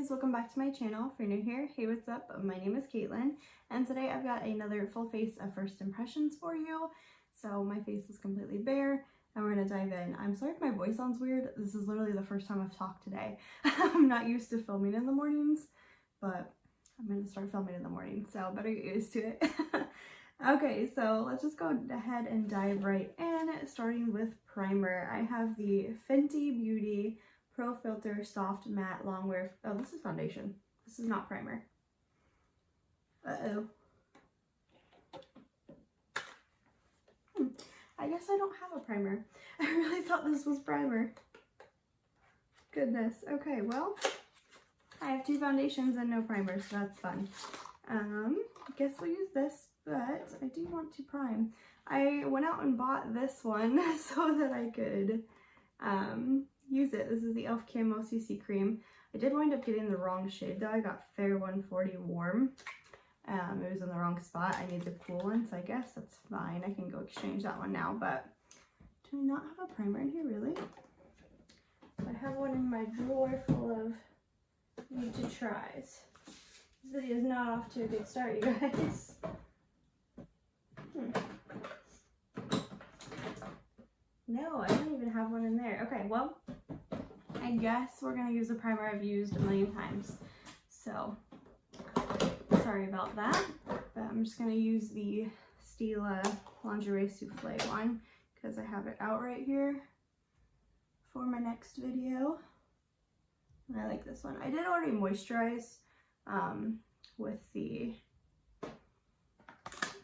guys, welcome back to my channel. If you're new here, hey, what's up? My name is Caitlin, and today I've got another full face of first impressions for you. So my face is completely bare, and we're gonna dive in. I'm sorry if my voice sounds weird. This is literally the first time I've talked today. I'm not used to filming in the mornings, but I'm gonna start filming in the morning, so better get used to it. Okay, so let's just go ahead and dive right in, starting with primer. I have the Fenty Beauty Pro Filter Soft Matte Longwear. Oh, this is foundation. This is not primer. Uh-oh. I guess I don't have a primer. I really thought this was primer. Goodness. Okay, well, I have two foundations and no primer, so that's fun. I guess we'll use this, but I do want to prime. I went out and bought this one so that I could use it. This is the e.l.f. Camo CC Cream. I did wind up getting the wrong shade though. I got Fair 140 Warm. It was in the wrong spot. I need the cool one, so I guess that's fine. I can go exchange that one now, but do we not have a primer in here, really? I have one in my drawer full of need to tries. This video is not off to a good start, you guys. No, I don't even have one in there. Okay, well, I guess we're gonna use a primer I've used a million times. So, sorry about that. But I'm just gonna use the Stila Lingerie Souffle one because I have it out right here for my next video. And I like this one. I did already moisturize with the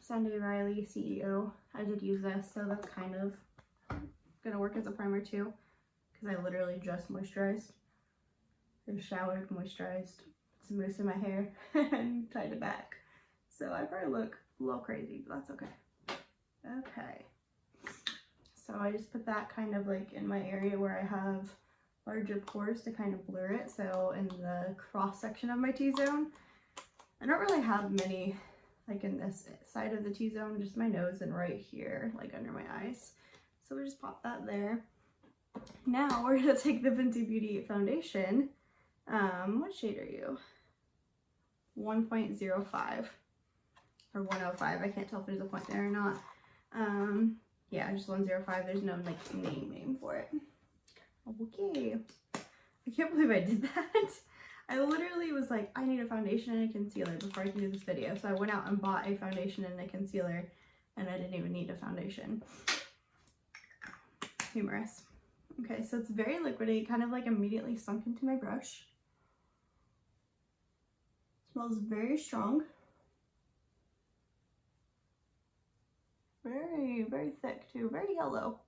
Sunday Riley CEO. I did use this, so that's kind of gonna work as a primer too, because I literally just moisturized. I showered, moisturized, some mousse in my hair, and tied it back. So I probably look a little crazy, but that's okay. Okay. So I just put that kind of like in my area where I have larger pores to kind of blur it. So in the cross section of my T-zone, I don't really have many like in this side of the T-zone, just my nose and right here, like under my eyes. So we just pop that there. Now we're gonna take the Fenty Beauty foundation. What shade are you? 1.05 or 105. I can't tell if there's a point there or not. Yeah, just 105. There's no like name for it. Okay. I can't believe I did that. I literally was like, I need a foundation and a concealer before I can do this video. So I went out and bought a foundation and a concealer, and I didn't even need a foundation. Humorous. Okay, so it's very liquidy, kind of like immediately sunk into my brush. Smells very strong. Very, very thick too. Very yellow.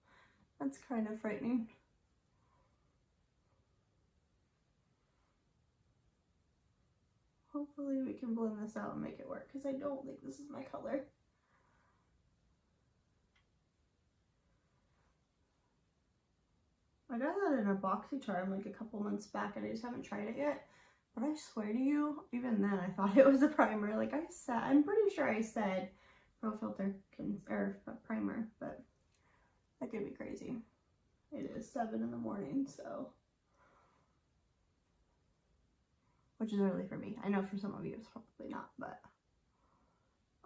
That's kind of frightening. Hopefully we can blend this out and make it work, because I don't think this is my color. I got that in a BoxyCharm like a couple months back and I just haven't tried it yet. But I swear to you, even then I thought it was a primer. Like I said, I'm pretty sure I said Pro Filter primer, but that could be crazy. It is 7 in the morning, so. Which is early for me. I know for some of you it's probably not, but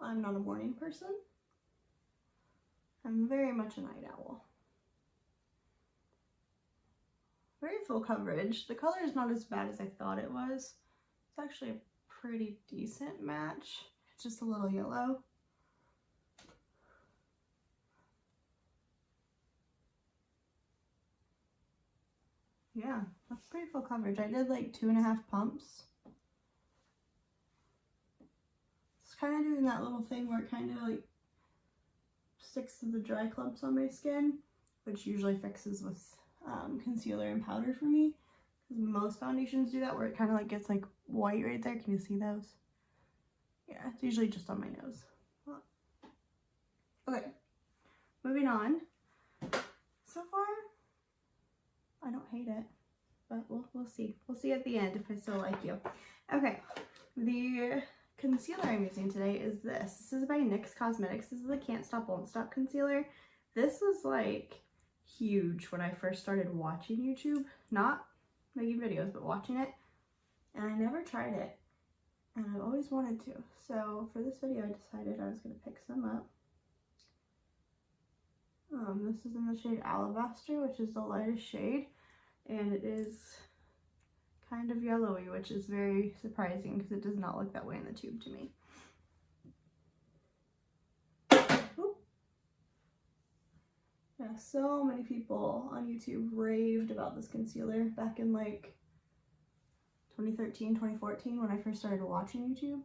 I'm not a morning person. I'm very much a night owl. Very full coverage. The color is not as bad as I thought it was. It's actually a pretty decent match. It's just a little yellow. Yeah, that's pretty full coverage. I did like 2.5 pumps. It's kind of doing that little thing where it kind of like sticks to the dry clumps on my skin, which usually fixes with concealer and powder for me, because most foundations do that, where it kind of like gets like white right there. Can you see those? Yeah, it's usually just on my nose. Okay, moving on. So far, I don't hate it, but we'll see. We'll see at the end if I still like you. Okay, the concealer I'm using today is this. This is by NYX Cosmetics. This is the Can't Stop Won't Stop concealer. This was like huge when I first started watching YouTube, not making videos, but watching it. and I never tried it, and I've always wanted to. So for this video, I decided I was going to pick some up. This is in the shade Alabaster, which is the lightest shade, and it is kind of yellowy, which is very surprising because it does not look that way in the tube to me. Oop. Yeah, so many people on YouTube raved about this concealer back in like 2013, 2014 when I first started watching YouTube.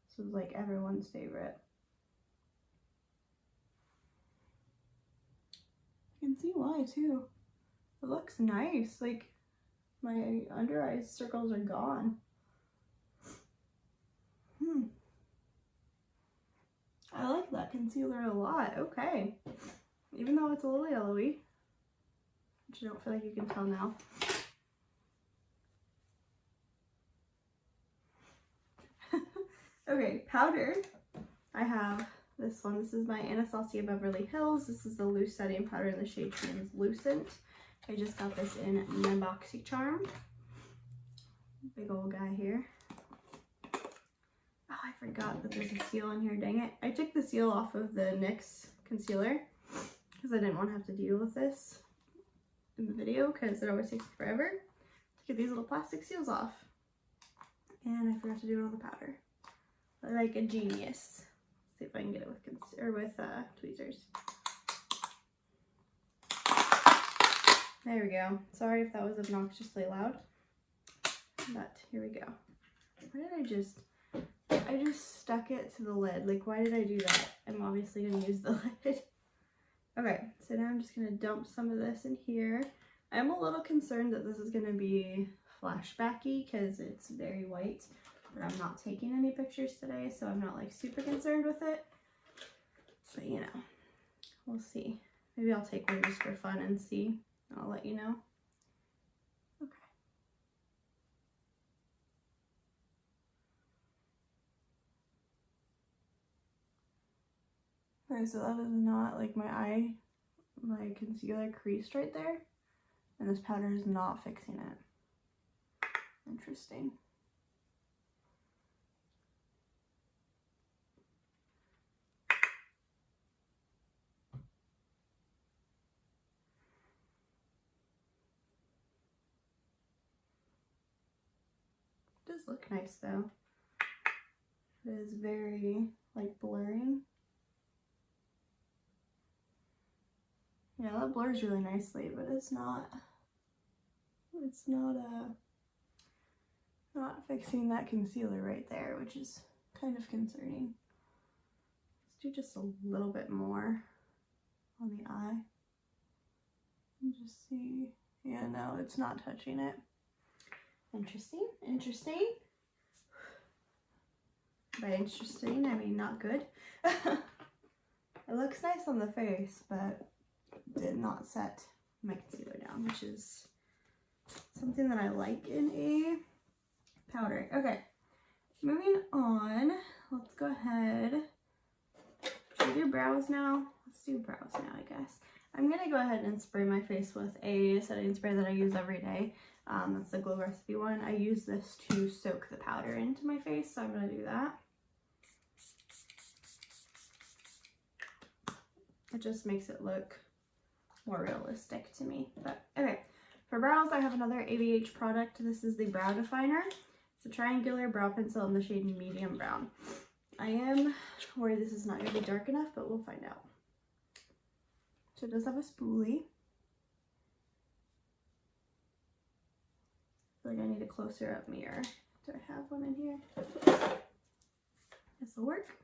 This was like everyone's favorite. You can see why too. It looks nice. Like my under eye circles are gone. I like that concealer a lot. Okay. Even though it's a little yellowy, which I don't feel like you can tell now. Okay, powder. I have this one. This is my Anastasia Beverly Hills. This is the loose setting powder in the shade Translucent. I just got this in my BoxyCharm. Big old guy here. Oh, I forgot that there's a seal on here. Dang it. I took the seal off of the NYX concealer because I didn't want to have to deal with this in the video because it always takes forever to get these little plastic seals off. And I forgot to do it on the powder. Like a genius. Let's see if I can get it with tweezers. There we go. Sorry if that was obnoxiously loud, but here we go. Why did I just stuck it to the lid. Like, why did I do that? I'm obviously gonna use the lid. Okay, so now I'm just gonna dump some of this in here. I'm a little concerned that this is gonna be flashbacky because it's very white. But I'm not taking any pictures today, so I'm not like super concerned with it. But you know, we'll see. Maybe I'll take one just for fun and see. I'll let you know. Okay. Okay, so that is not like my concealer creased right there. And this powder is not fixing it. Interesting. It does look nice though. It is very like blurring. Yeah, that blurs really nicely, but it's not fixing that concealer right there, which is kind of concerning. Let's do just a little bit more on the eye. And just see. Yeah, no, it's not touching it. Interesting, interesting. By interesting, I mean not good. It looks nice on the face, but did not set my concealer down, which is something that I like in a powder. Okay, moving on. Let's go ahead. Should we do brows now? Let's do brows now, I guess. I'm gonna go ahead and spray my face with a setting spray that I use every day. That's the Glow Recipe one. I use this to soak the powder into my face, so I'm gonna do that. It just makes it look more realistic to me. But okay, for brows, I have another ABH product. This is the Brow Definer. It's a triangular brow pencil in the shade Medium Brown. I am worried this is not gonna be dark enough, but we'll find out. So it does have a spoolie. I feel like I need a closer up mirror. Do I have one in here? This will work.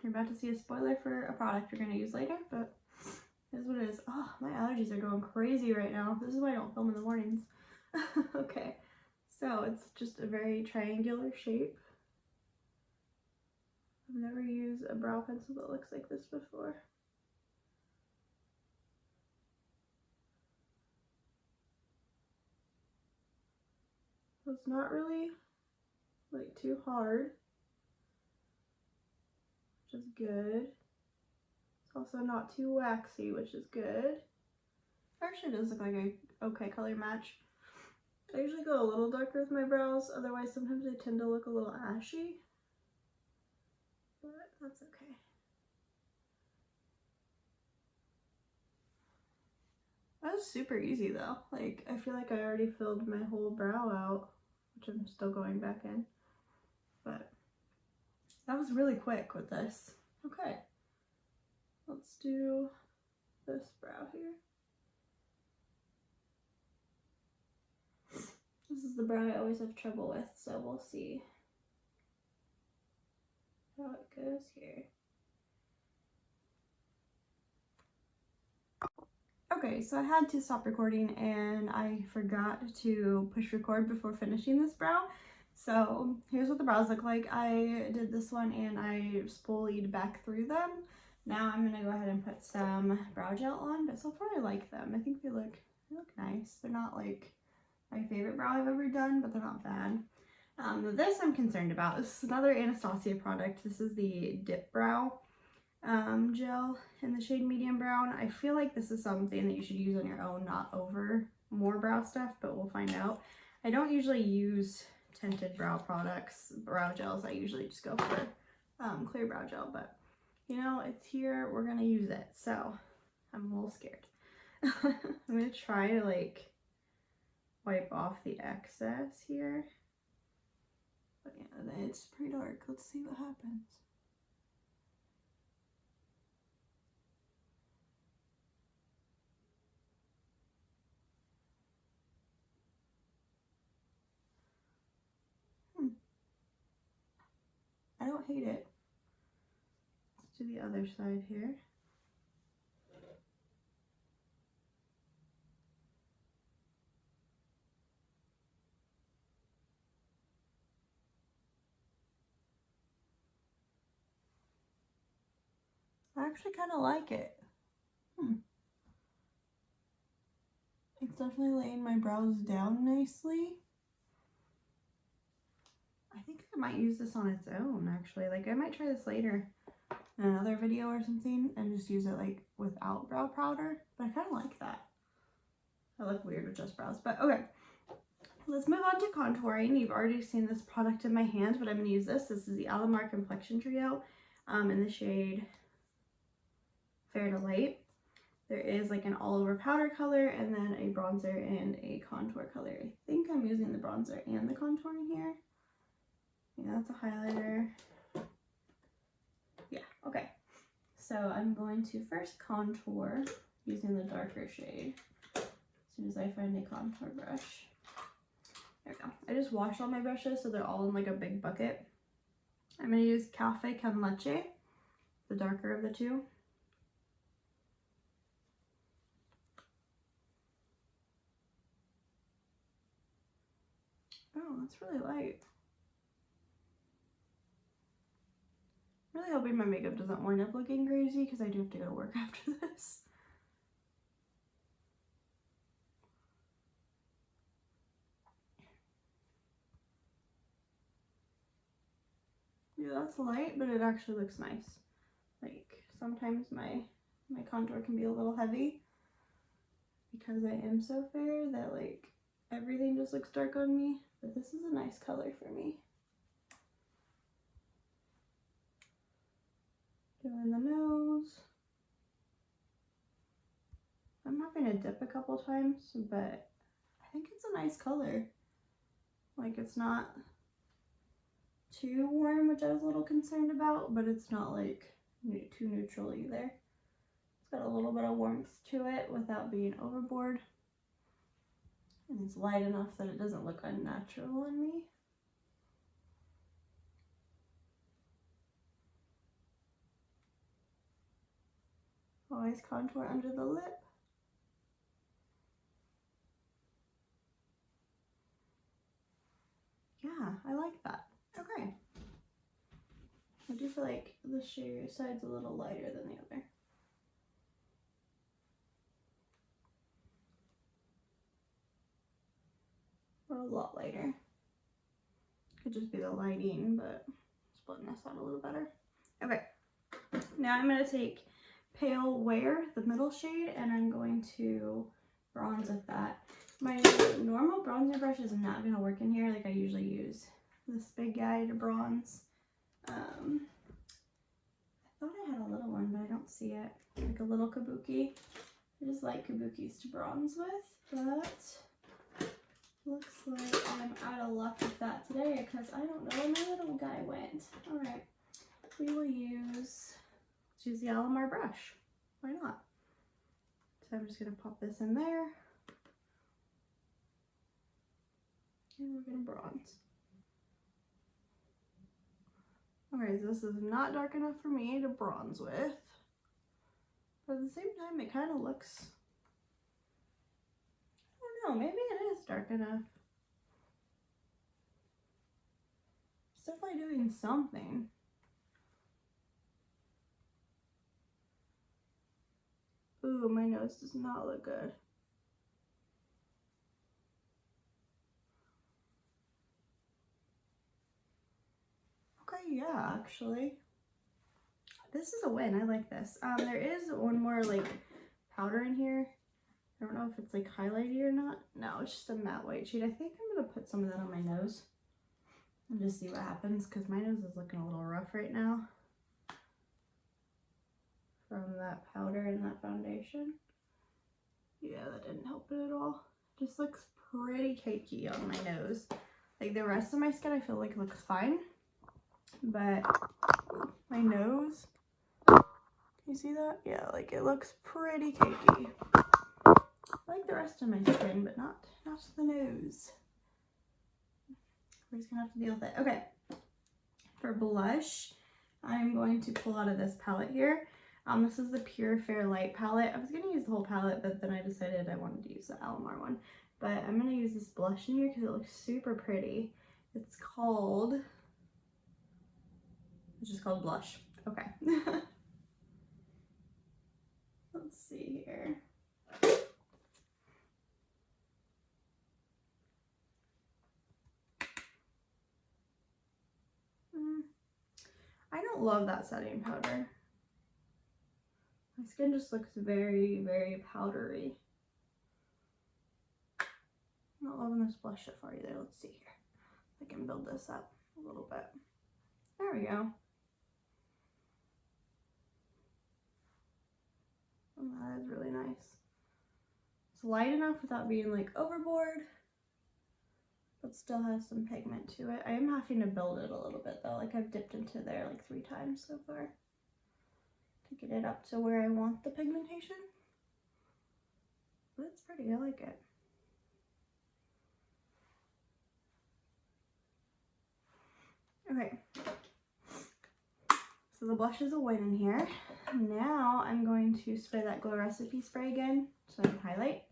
You're about to see a spoiler for a product you're going to use later, but here's what it is. Oh, my allergies are going crazy right now. This is why I don't film in the mornings. Okay, so it's just a very triangular shape. I've never used a brow pencil that looks like this before. So it's not really like too hard, which is good. It's also not too waxy, which is good. Actually, it does look like a okay color match. I usually go a little darker with my brows, otherwise sometimes they tend to look a little ashy. But that's okay. That was super easy though. Like, I feel like I already filled my whole brow out, which I'm still going back in. But that was really quick with this. Okay. Let's do this brow here. This is the brow I always have trouble with, so we'll see how it goes here. Okay, so I had to stop recording and I forgot to push record before finishing this brow. So here's what the brows look like. I did this one and I spoolied back through them. Now I'm gonna go ahead and put some brow gel on, but so far I like them. I think they look nice. They're not like my favorite brow I've ever done, but they're not bad. This I'm concerned about. This is another Anastasia product. This is the Dip Brow gel in the shade medium brown. I feel like this is something that you should use on your own, not over more brow stuff, but we'll find out. I don't usually use tinted brow products, brow gels. I usually just go for clear brow gel, but you know, it's here, we're gonna use it, so I'm a little scared. I'm gonna try to like wipe off the excess here, but yeah, it's pretty dark. Let's see what happens. I don't hate it. Let's do the other side here. I actually kind of like it. It's definitely laying my brows down nicely. I think I might use this on its own, actually. Like, I might try this later in another video or something and just use it, like, without brow powder. But I kind of like that. I look weird with just brows, but okay. Let's move on to contouring. You've already seen this product in my hand, but I'm going to use this. This is the Alamar Complexion Trio in the shade Fair to Light. There is like an all over powder color and then a bronzer and a contour color. I think I'm using the bronzer and the contour in here. Yeah, that's a highlighter. Yeah, okay. So I'm going to first contour using the darker shade as soon as I find a contour brush. There we go. I just washed all my brushes so they're all in like a big bucket. I'm going to use Cafe Con Leche, the darker of the two. Oh, that's really light. I'm really hoping my makeup doesn't wind up looking crazy because I do have to go to work after this. Yeah, that's light, but it actually looks nice. Like, sometimes my contour can be a little heavy because I am so fair that, like, everything just looks dark on me. But this is a nice color for me. Doing the nose. I'm having to dip a couple times, but I think it's a nice color. Like, it's not too warm, which I was a little concerned about, but it's not like too neutral either. It's got a little bit of warmth to it without being overboard. And it's light enough that it doesn't look unnatural on me. Always contour under the lip. Yeah, I like that. Okay. I do feel like the shade side's a little lighter than the other. Or a lot lighter. Could just be the lighting, but splitting this out a little better. Okay. Now I'm going to take Pale Wear, the middle shade, and I'm going to bronze with that. My normal bronzer brush is not going to work in here. Like I usually use this big guy to bronze. I thought I had a little one, but I don't see it. Like a little kabuki. I just like kabukis to bronze with, but looks like I'm out of luck with that today because I don't know where my little guy went. All right, we will use, let's use the Alamar brush. Why not? So I'm just gonna pop this in there. And we're gonna bronze. Okay, so this is not dark enough for me to bronze with. But at the same time, it kind of looks, I don't know, maybe it is dark enough. It's definitely doing something. Ooh, my nose does not look good. Okay, yeah, actually. This is a win. I like this. There is one more like powder in here. I don't know if it's like highlighty or not. No, it's just a matte white sheet. I think I'm gonna put some of that on my nose and just see what happens because my nose is looking a little rough right now from that powder and that foundation. Yeah, that didn't help it at all. Just looks pretty cakey on my nose. Like the rest of my skin I feel like looks fine, but my nose, you see that? Yeah, like it looks pretty cakey. Like the rest of my skin, but not the nose. We're just gonna have to deal with it. Okay, for blush, I'm going to pull out of this palette here. This is the Pure Fair Light palette. I was gonna use the whole palette, but then I decided I wanted to use the Alamar one. But I'm gonna use this blush in here because it looks super pretty. It's just called Blush. Okay. Let's see here. I don't love that setting powder. My skin just looks very, very powdery. I'm not loving this blush so far either. Let's see here. I can build this up a little bit. There we go. Oh, that is really nice. It's light enough without being like overboard, but still has some pigment to it. I am having to build it a little bit though. Like I've dipped into there like 3 times so far to get it up to where I want the pigmentation. But it's pretty, I like it. Okay, so the blush is a win in here. Now I'm going to spray that Glow Recipe spray again so I can highlight.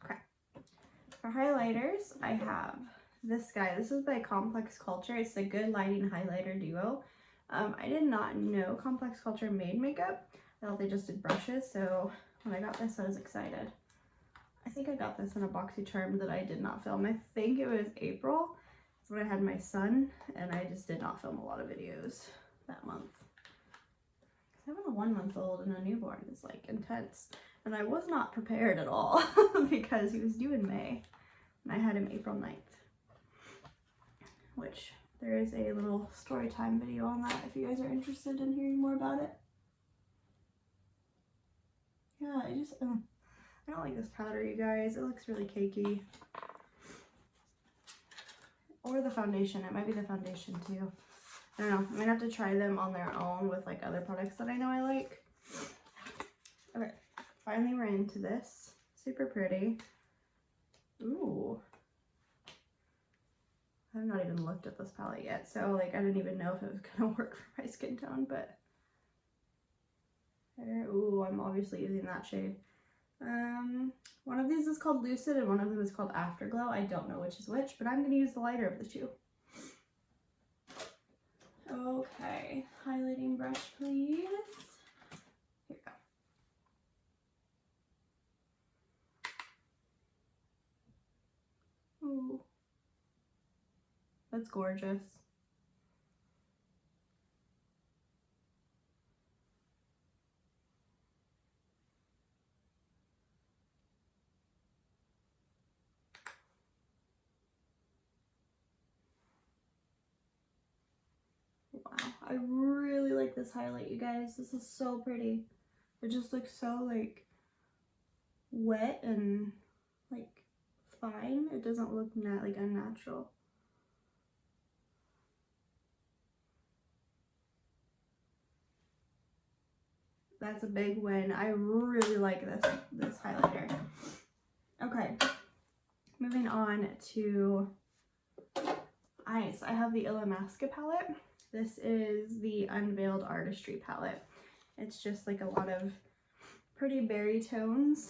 Okay, for highlighters, I have this guy. This is by Complex Culture. It's the Good Lighting Highlighter Duo. I did not know Complex Culture made makeup. I thought they just did brushes, so when I got this, I was excited. I think I got this in a BoxyCharm that I did not film. I think it was April. That's when I had my son, and I just did not film a lot of videos that month. Having a 1-month-old and a newborn is like intense. And I was not prepared at all because he was due in May, and I had him April 9th. Which, there is a little story time video on that if you guys are interested in hearing more about it. Yeah, I don't like this powder, you guys. It looks really cakey. Or the foundation. It might be the foundation too. I don't know. I'm gonna have to try them on their own with like other products that I know I like. Okay, finally we're into this. Super pretty. Ooh. I have not even looked at this palette yet, so like I didn't even know if it was gonna work for my skin tone, but there. Ooh, I'm obviously using that shade. One of these is called Lucid and one of them is called Afterglow. I don't know which is which, but I'm gonna use the lighter of the two. Okay, highlighting brush, please. Here we go. Ooh, that's gorgeous. I really like this highlight, you guys. This is so pretty. It just looks so like wet and like fine. It doesn't look like unnatural. That's a big win. I really like this highlighter. Okay, moving on to eyes. I have the Illamasqua palette. This is the Unveiled Artistry palette. It's just like a lot of pretty berry tones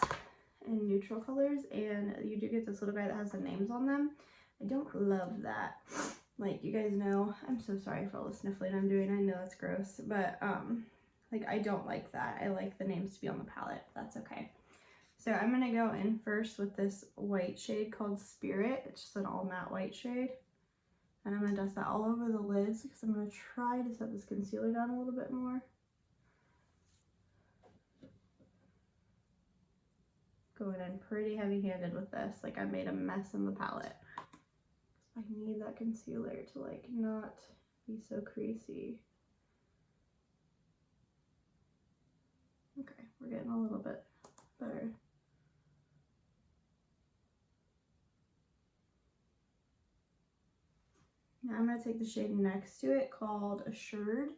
and neutral colors, and you do get this little guy that has the names on them. I don't love that. Like, you guys know, I'm so sorry for all the sniffling I'm doing. I know that's gross, but like, I don't like that. I like the names to be on the palette. That's okay. So I'm gonna go in first with this white shade called Spirit. It's just an all matte white shade. And I'm gonna dust that all over the lids because I'm gonna try to set this concealer down a little bit more. Going in pretty heavy-handed with this. Like, I made a mess in the palette. I need that concealer to like not be so creasy. Okay, we're getting a little bit better. Now I'm going to take the shade next to it called Assured.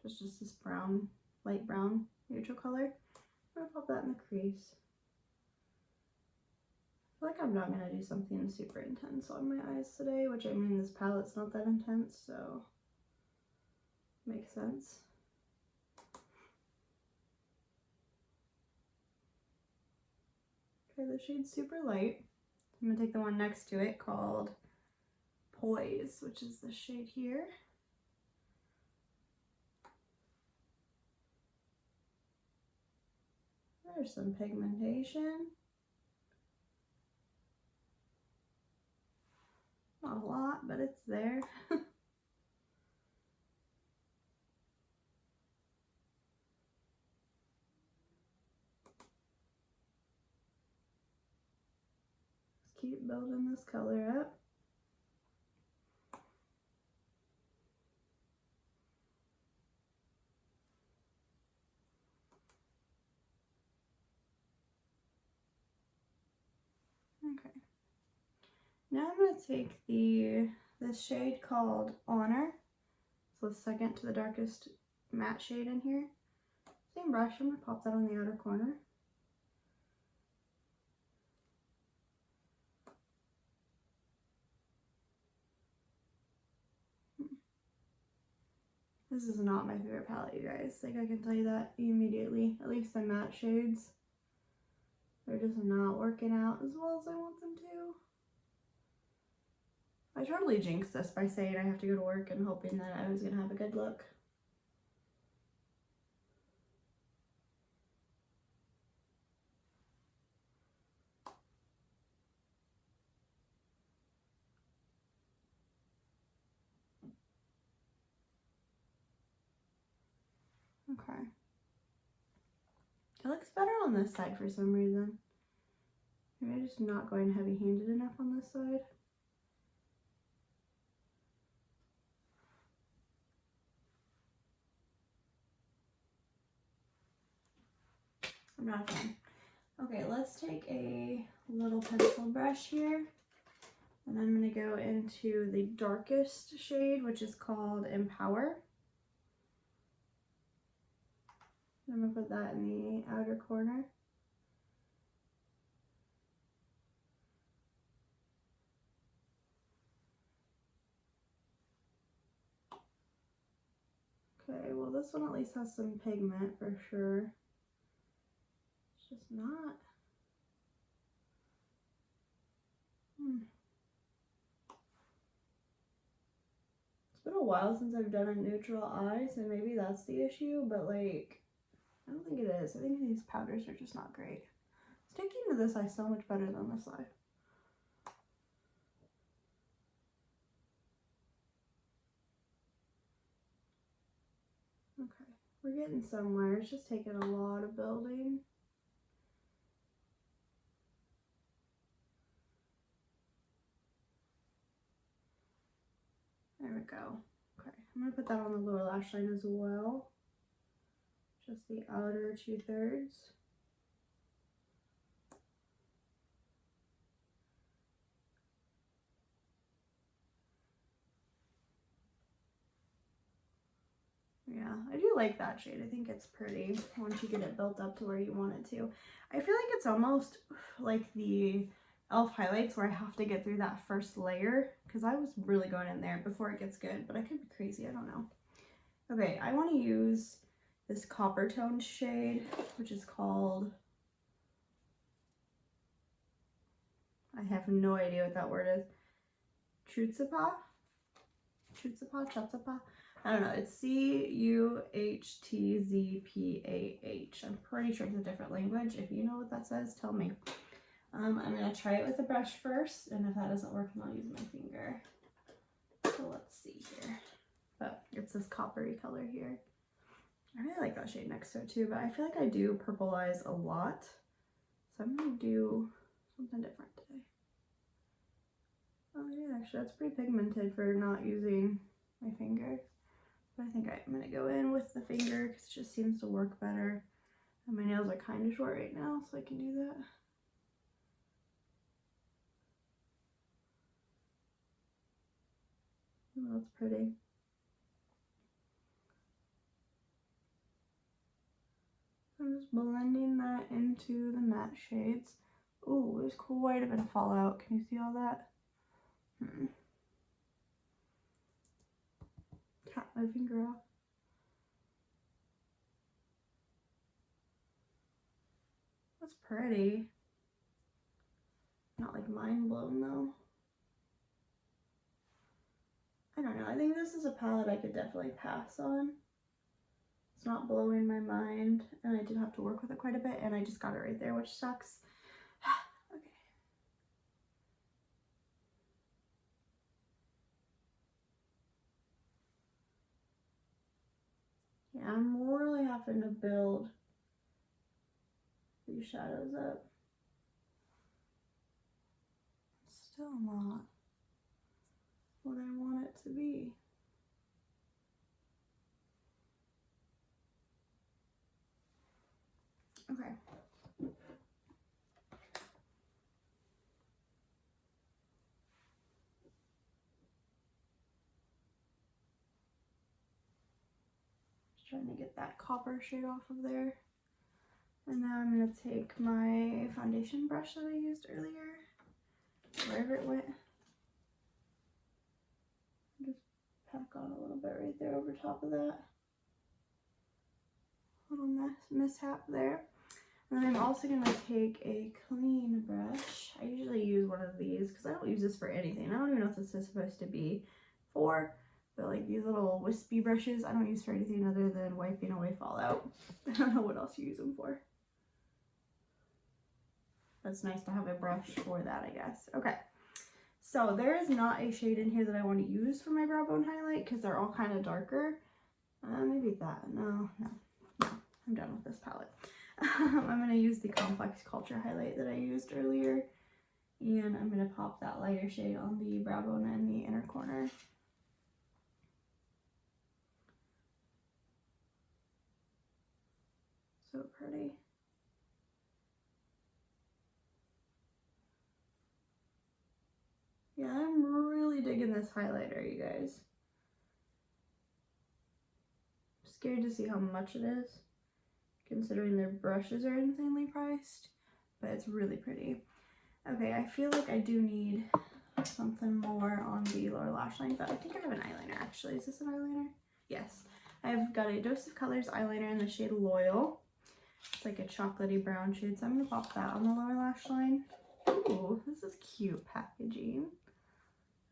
It's just this brown, light brown neutral color. I'm going to pop that in the crease. I feel like I'm not going to do something super intense on my eyes today, which, I mean, this palette's not that intense, so makes sense. Okay, the shade's super light. I'm going to take the one next to it called Poise, which is the shade here. There's some pigmentation. Not a lot, but it's there. Just keep building this color up. Okay. Now I'm going to take this shade called Honor. So the second to the darkest matte shade in here. Same brush, I'm going to pop that on the outer corner. This is not my favorite palette, you guys. Like, I can tell you that immediately. At least the matte shades. They're just not working out as well as I want them to. I totally jinxed this by saying I have to go to work and hoping that I was going to have a good look. Okay. It looks better on this side for some reason. Maybe I'm just not going heavy-handed enough on this side. I'm not a fan. Okay, let's take a little pencil brush here. And I'm going to go into the darkest shade, which is called Empower. I'm going to put that in the outer corner. Okay, well, this one at least has some pigment for sure. It's just not. It's been a while since I've done a neutral eye, so maybe that's the issue, but like, I don't think it is. I think these powders are just not great. Sticking to this eye so much better than this eye. Okay, we're getting somewhere. It's just taking a lot of building. There we go. Okay, I'm going to put that on the lower lash line as well. Just the outer 2/3. Yeah, I do like that shade. I think it's pretty once you get it built up to where you want it to. I feel like it's almost like the e.l.f. highlights where I have to get through that first layer because I was really going in there before it gets good, but I could be crazy, I don't know. Okay, I want to use this copper toned shade, which is called, I have no idea what that word is, Chutzpah? Chutzpah? I don't know, it's Cuhtzpah. I'm pretty sure it's a different language. If you know what that says, tell me. I'm going to try it with a brush first, and if that doesn't work, then I'll use my finger. So let's see here. But it's this coppery color here. I really like that shade next to it too, but I feel like I do purple eyes a lot. So I'm going to do something different today. Oh yeah, actually that's pretty pigmented for not using my finger. But I think I'm going to go in with the finger because it just seems to work better. And my nails are kind of short right now, so I can do that. Oh, that's pretty. I'm just blending that into the matte shades. Oh, there's quite a bit of fallout. Can you see all that? Tap my finger off. That's pretty. Not like mind blown though. I don't know. I think this is a palette I could definitely pass on. It's not blowing my mind, and I did have to work with it quite a bit, and I just got it right there, which sucks. Okay. Yeah, I'm really having to build these shadows up. Still not what I want it to be. Okay. Just trying to get that copper shade off of there. And now I'm going to take my foundation brush that I used earlier, wherever it went. Just pack on a little bit right there over top of that. Little mishap there. And then I'm also going to take a clean brush. I usually use one of these because I don't use this for anything. I don't even know what this is supposed to be for. But like these little wispy brushes, I don't use for anything other than wiping away fallout. I don't know what else you use them for. That's nice to have a brush for that, I guess. Okay, so there is not a shade in here that I want to use for my brow bone highlight because they're all kind of darker. Maybe that. No, I'm done with this palette. I'm going to use the Complex Culture highlight that I used earlier, and I'm going to pop that lighter shade on the brow bone and the inner corner. So pretty. Yeah, I'm really digging this highlighter, you guys. I'm scared to see how much it is, considering their brushes are insanely priced, but it's really pretty. Okay, I feel like I do need something more on the lower lash line, but I think I have an eyeliner actually. Is this an eyeliner? Yes. I've got a Dose of Colors eyeliner in the shade Loyal. It's like a chocolatey brown shade, so I'm going to pop that on the lower lash line. Ooh, this is cute packaging.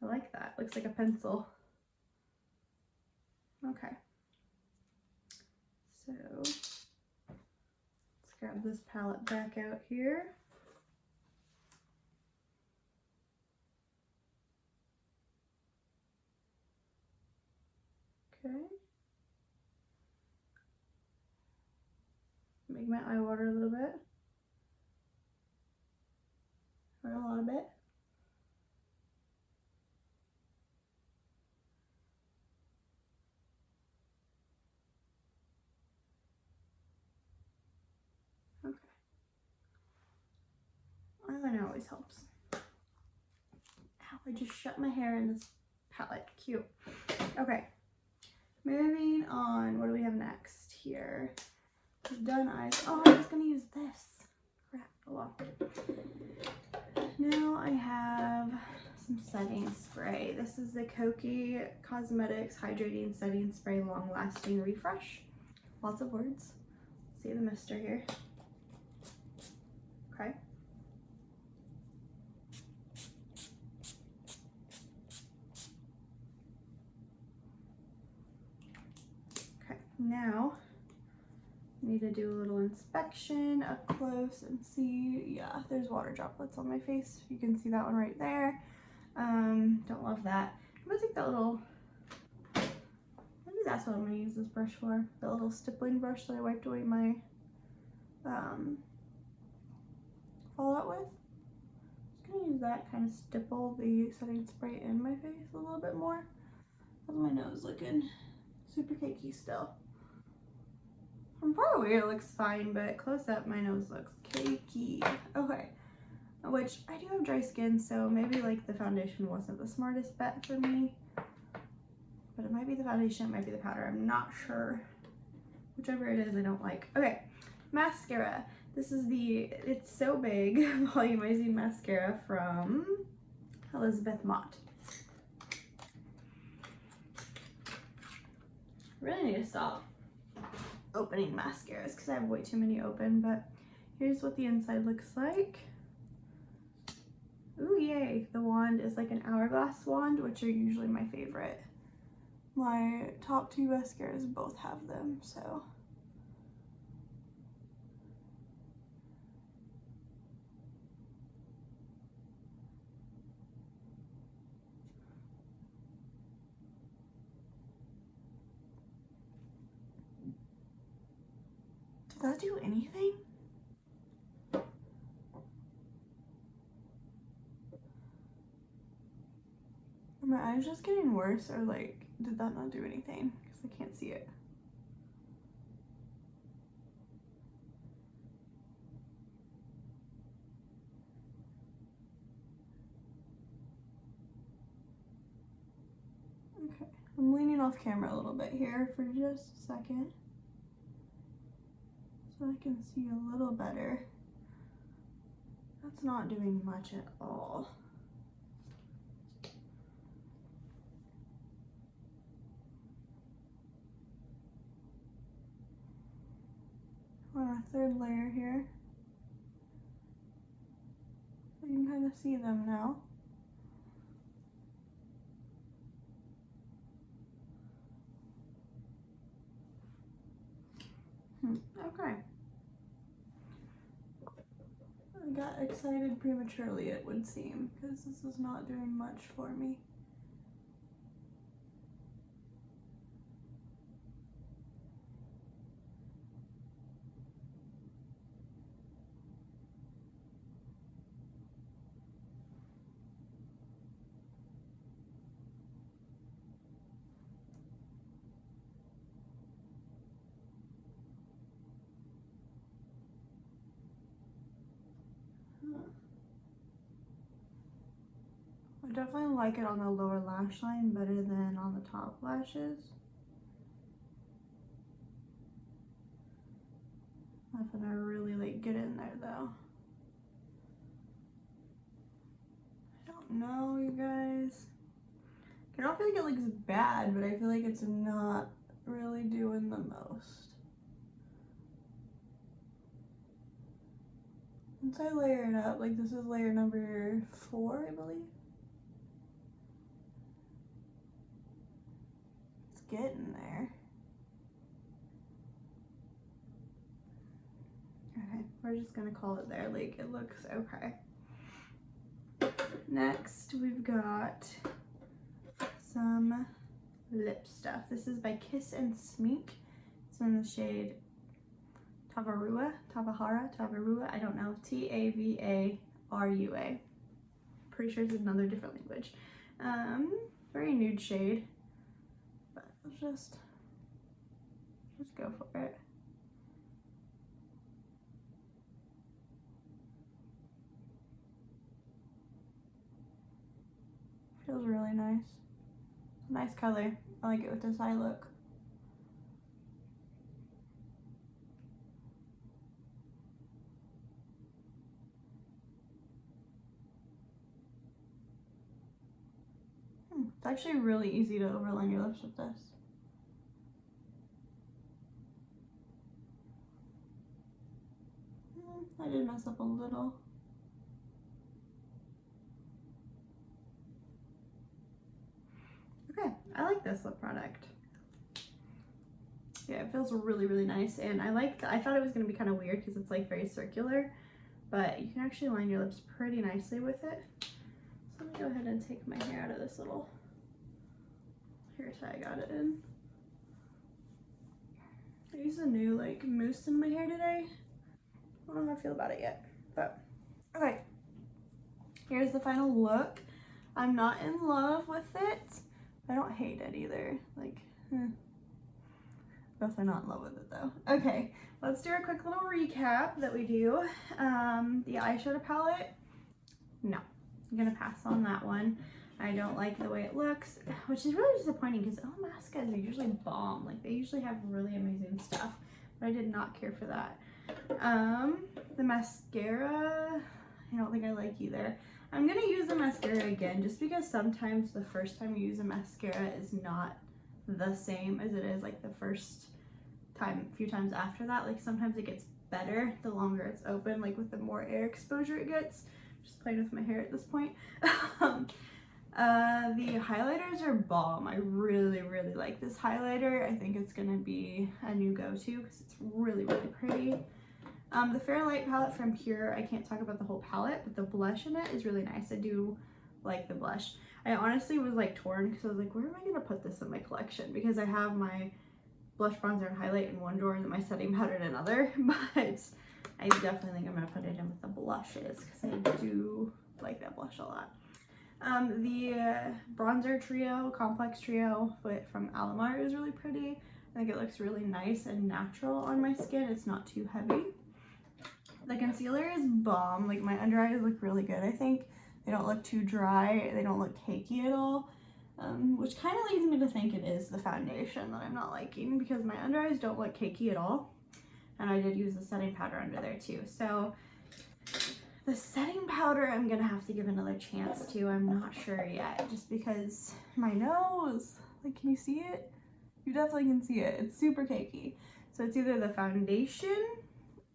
I like that. Looks like a pencil. Okay. So, let's grab this palette back out here. Okay. Make my eye water a little bit. Or a lot of it. eyeliner always helps. Ow, I just shut my hair in this palette. Cute. Okay, moving on. What do we have next here? We've done eyes. Oh, I was gonna use this. Crap. Oh well. Now I have some setting spray. This is the Koki Cosmetics Hydrating Setting Spray Long Lasting Refresh. Lots of words. See the mister here. Okay. Okay, now I need to do a little inspection up close and see. Yeah, there's water droplets on my face. You can see that one right there. Don't love that. I'm gonna take that little, maybe that's what I'm gonna use this brush for. The little stippling brush that I wiped away my fallout with. Just gonna use that, kind of stipple the setting spray in my face a little bit more. How's my nose looking? Super cakey still. From far away it looks fine, but close up my nose looks cakey. Okay, which I do have dry skin, so maybe like the foundation wasn't the smartest bet for me. But it might be the foundation, it might be the powder, I'm not sure. Whichever it is, I don't like. Okay, mascara. This is the It's So Big Volumizing Mascara from Elizabeth Mott. I really need to stop opening mascaras because I have way too many open, but here's what the inside looks like. Ooh, yay. The wand is like an hourglass wand, which are usually my favorite. My top two mascaras both have them, so. Did that do anything? Are my eyes just getting worse, or like, did that not do anything? Because I can't see it. Okay, I'm leaning off camera a little bit here for just a second, so I can see a little better. That's not doing much at all. On our third layer here. So you can kind of see them now. Okay. I got excited prematurely, it would seem, because this is not doing much for me. I definitely like it on the lower lash line better than on the top lashes. Not gonna really like get in there though. I don't know, you guys. I don't feel like it looks bad, but I feel like it's not really doing the most. Once I layer it up, like this is layer number 4, I believe. It's getting there. Okay, we're just gonna call it there, like it looks okay. Next, we've got some lip stuff. This is by Kiss and Smink. It's in the shade Tavarua, I don't know, Tavarua. Pretty sure it's another different language. Very nude shade, but let's just go for it. Feels really nice. Nice color. I like it with this eye look. It's actually really easy to overline your lips with this. I did mess up a little. Okay, I like this lip product. Yeah, it feels really, really nice, and I thought it was going to be kind of weird because it's like very circular, but you can actually line your lips pretty nicely with it. So let me go ahead and take my hair out of this little hair tie I got it in. I used a new like mousse in my hair today. I don't know how I feel about it yet, but okay. Here's the final look. I'm not in love with it. I don't hate it either. Like, definitely not in love with it though. Okay, let's do a quick little recap that we do. The eyeshadow palette, no, I'm gonna pass on that one. I don't like the way it looks, which is really disappointing because all mascaras are usually bomb. Like, they usually have really amazing stuff, but I did not care for that. The mascara, I don't think I like either. I'm gonna use the mascara again just because sometimes the first time you use a mascara is not the same as it is like the first time, few times after that. Like, sometimes it gets better the longer it's open, like with the more air exposure it gets. Just playing with my hair at this point. The highlighters are bomb. I really, really like this highlighter. I think it's gonna be a new go-to because it's really, really pretty. The Fair Light palette from Pure, I can't talk about the whole palette, but the blush in it is really nice. I do like the blush. I honestly was like torn because I was like, where am I going to put this in my collection? Because I have my blush, bronzer, and highlight in one drawer and then my setting powder in another. But I definitely think I'm going to put it in with the blushes because I do like that blush a lot. The bronzer trio, complex trio from Alamar is really pretty. I think it looks really nice and natural on my skin. It's not too heavy. The concealer is bomb. Like, my under eyes look really good, I think. They don't look too dry. They don't look cakey at all. Which kind of leads me to think it is the foundation that I'm not liking because my under eyes don't look cakey at all. And I did use the setting powder under there too. So the setting powder I'm gonna have to give another chance to. I'm not sure yet just because my nose, like, can you see it? You definitely can see it. It's super cakey. So it's either the foundation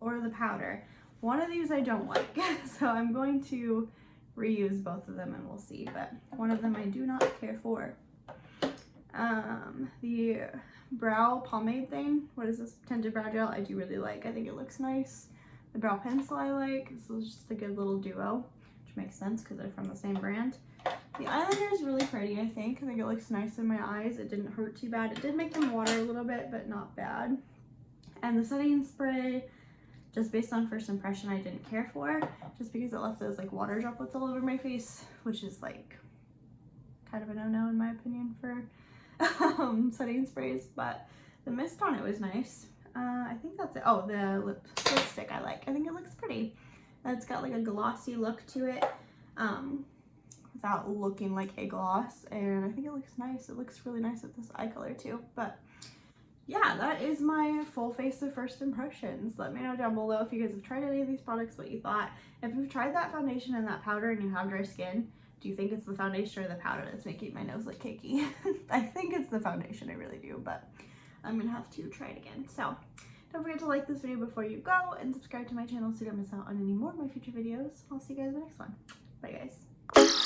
or the powder. One of these I don't like, so I'm going to reuse both of them and we'll see, but one of them I do not care for. The brow pomade thing, what is this, tinted brow gel, I do really like. I think it looks nice. The brow pencil I like. This is just a good little duo, which makes sense because they're from the same brand. The eyeliner is really pretty, I think. I think it looks nice in my eyes. It didn't hurt too bad. It did make them water a little bit, but not bad. And the setting spray, just based on first impression, I didn't care for, just because it left those like water droplets all over my face, which is like kind of a no-no in my opinion for setting sprays. But the mist on it was nice. I think that's it. Oh, the lipstick I like. I think it looks pretty. It's got like a glossy look to it, without looking like a gloss, and I think it looks nice. It looks really nice with this eye color too. But yeah, that is my full face of first impressions. Let me know down below if you guys have tried any of these products, what you thought. If you've tried that foundation and that powder and you have dry skin, do you think it's the foundation or the powder that's making my nose look cakey? I think it's the foundation, I really do, but I'm gonna have to try it again. So don't forget to like this video before you go and subscribe to my channel so you don't miss out on any more of my future videos. I'll see you guys in the next one. Bye guys.